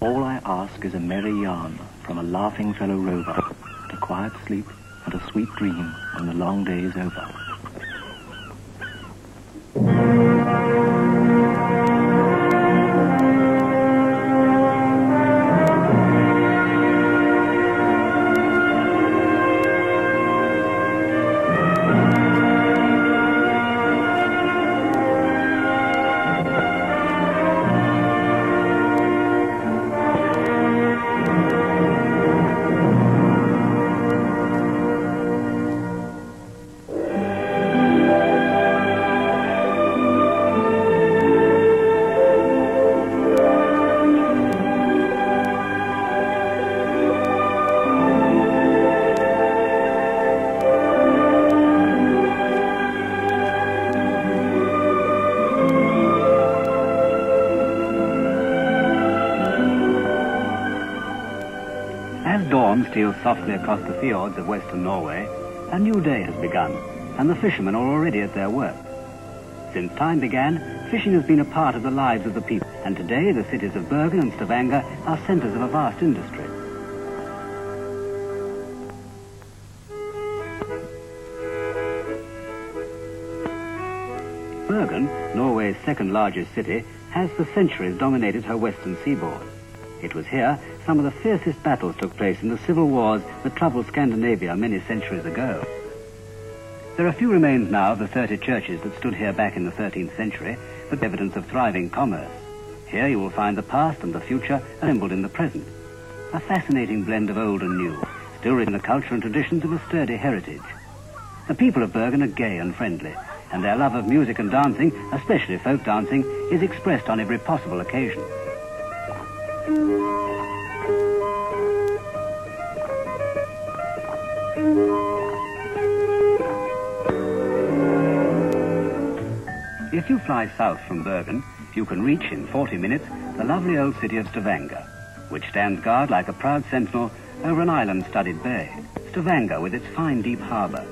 All I ask is a merry yarn from a laughing fellow rover, and a quiet sleep and a sweet dream when the long day is over. Dawn steals softly across the fjords of western Norway. A new day has begun, and the fishermen are already at their work. Since time began, fishing has been a part of the lives of the people, and today the cities of Bergen and Stavanger are centres of a vast industry. Bergen, Norway's second largest city, has for centuries dominated her western seaboard. It was here some of the fiercest battles took place in the civil wars that troubled Scandinavia many centuries ago. There are few remains now of the 30 churches that stood here back in the 13th century, but evidence of thriving commerce. Here you will find the past and the future assembled in the present. A fascinating blend of old and new, still rich in the culture and traditions of a sturdy heritage. The people of Bergen are gay and friendly, and their love of music and dancing, especially folk dancing, is expressed on every possible occasion. If you fly south from Bergen, you can reach in 40 minutes the lovely old city of Stavanger, which stands guard like a proud sentinel over an island-studded bay. Stavanger, with its fine deep harbour,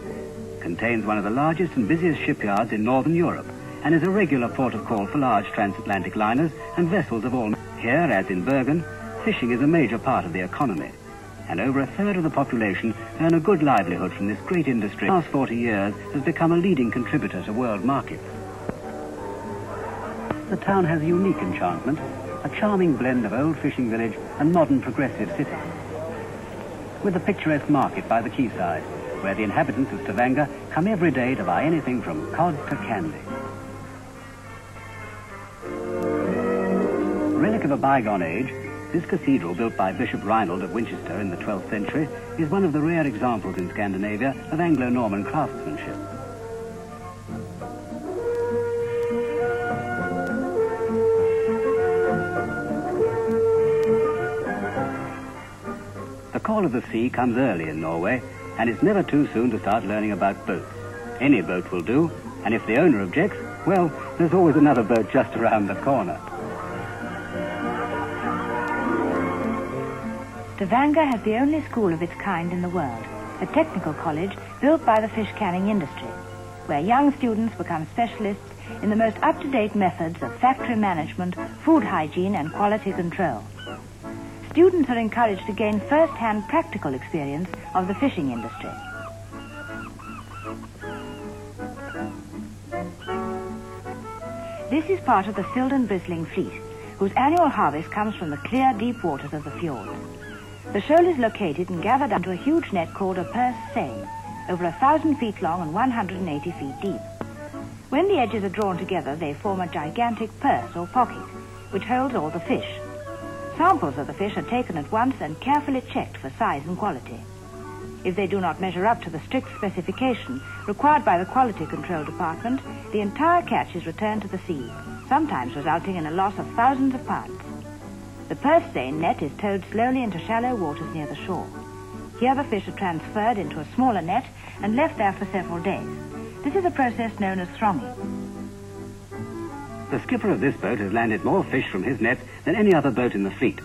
contains one of the largest and busiest shipyards in northern Europe and is a regular port of call for large transatlantic liners and vessels of all. Here, as in Bergen, fishing is a major part of the economy, and over a third of the population earn a good livelihood from this great industry. The last 40 years has become a leading contributor to world markets. The town has a unique enchantment, a charming blend of old fishing village and modern progressive city, with a picturesque market by the quayside, where the inhabitants of Stavanger come every day to buy anything from cod to candy. Relic of a bygone age, this cathedral, built by Bishop Reinald of Winchester in the 12th century, is one of the rare examples in Scandinavia of Anglo-Norman craftsmanship. The call of the sea comes early in Norway, and it's never too soon to start learning about boats. Any boat will do, and if the owner objects, well, there's always another boat just around the corner. Stavanger has the only school of its kind in the world, a technical college built by the fish canning industry, where young students become specialists in the most up-to-date methods of factory management, food hygiene, and quality control. Students are encouraged to gain first-hand practical experience of the fishing industry. This is part of the filled and bristling fleet, whose annual harvest comes from the clear, deep waters of the fjords. The shoal is located and gathered onto a huge net called a purse seine, over 1,000 feet long and 180 feet deep. When the edges are drawn together, they form a gigantic purse or pocket, which holds all the fish. Samples of the fish are taken at once and carefully checked for size and quality. If they do not measure up to the strict specification required by the quality control department, the entire catch is returned to the sea, sometimes resulting in a loss of thousands of pounds. The purse seine net is towed slowly into shallow waters near the shore. Here the fish are transferred into a smaller net and left there for several days. This is a process known as thronging. The skipper of this boat has landed more fish from his nets than any other boat in the fleet.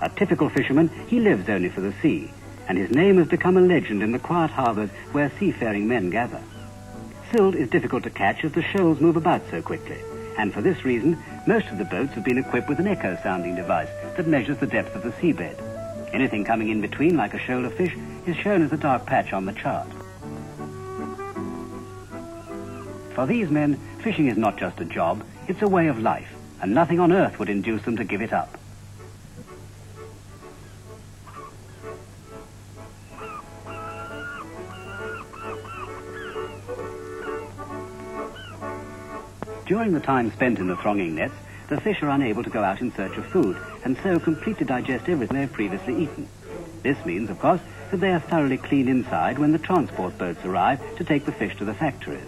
A typical fisherman, he lives only for the sea, and his name has become a legend in the quiet harbours where seafaring men gather. Silt is difficult to catch as the shoals move about so quickly, and for this reason, Most of the boats have been equipped with an echo sounding device that measures the depth of the seabed. Anything coming in between, like a shoal of fish, is shown as a dark patch on the chart. For these men, fishing is not just a job, it's a way of life, and nothing on earth would induce them to give it up. During the time spent in the thronging nets, the fish are unable to go out in search of food, and so completely digest everything they have previously eaten. This means, of course, that they are thoroughly clean inside when the transport boats arrive to take the fish to the factories.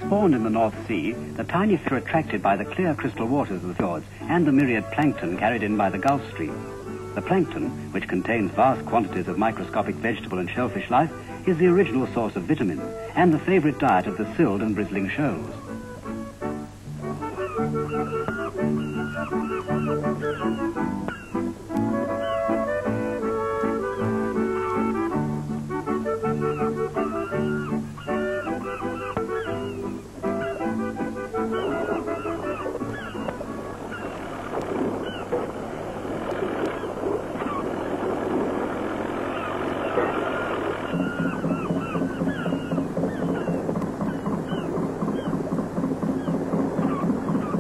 Spawned in the North Sea, the tiny fish are attracted by the clear crystal waters of the fjords and the myriad plankton carried in by the Gulf Stream. The plankton, which contains vast quantities of microscopic vegetable and shellfish life, is the original source of vitamins and the favourite diet of the silled and bristling shoals.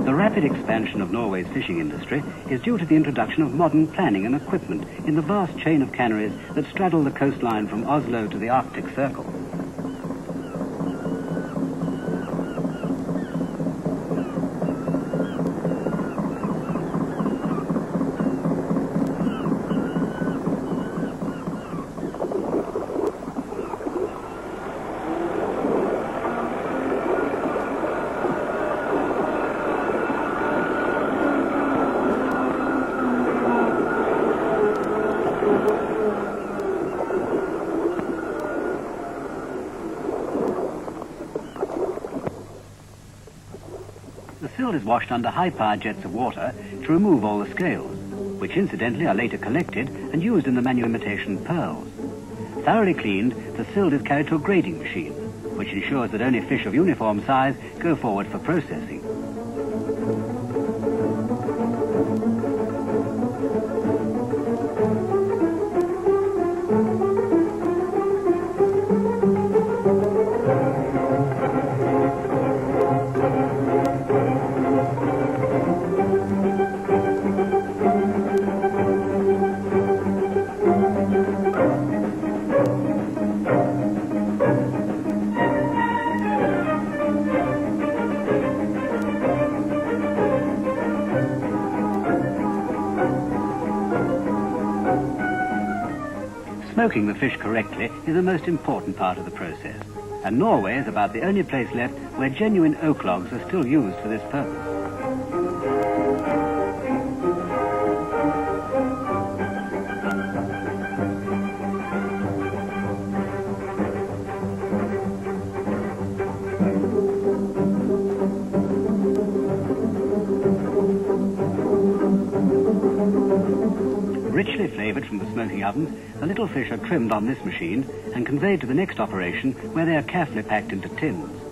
The rapid expansion of Norway's fishing industry is due to the introduction of modern planning and equipment in the vast chain of canneries that straddle the coastline from Oslo to the Arctic Circle. The sill is washed under high-powered jets of water to remove all the scales, which incidentally are later collected and used in the manual imitation pearls. Thoroughly cleaned, the sill is carried to a grading machine, which ensures that only fish of uniform size go forward for processing. Smoking the fish correctly is the most important part of the process, and Norway is about the only place left where genuine oak logs are still used for this purpose. Richly flavoured from the smoking ovens, the little fish are trimmed on this machine and conveyed to the next operation where they are carefully packed into tins.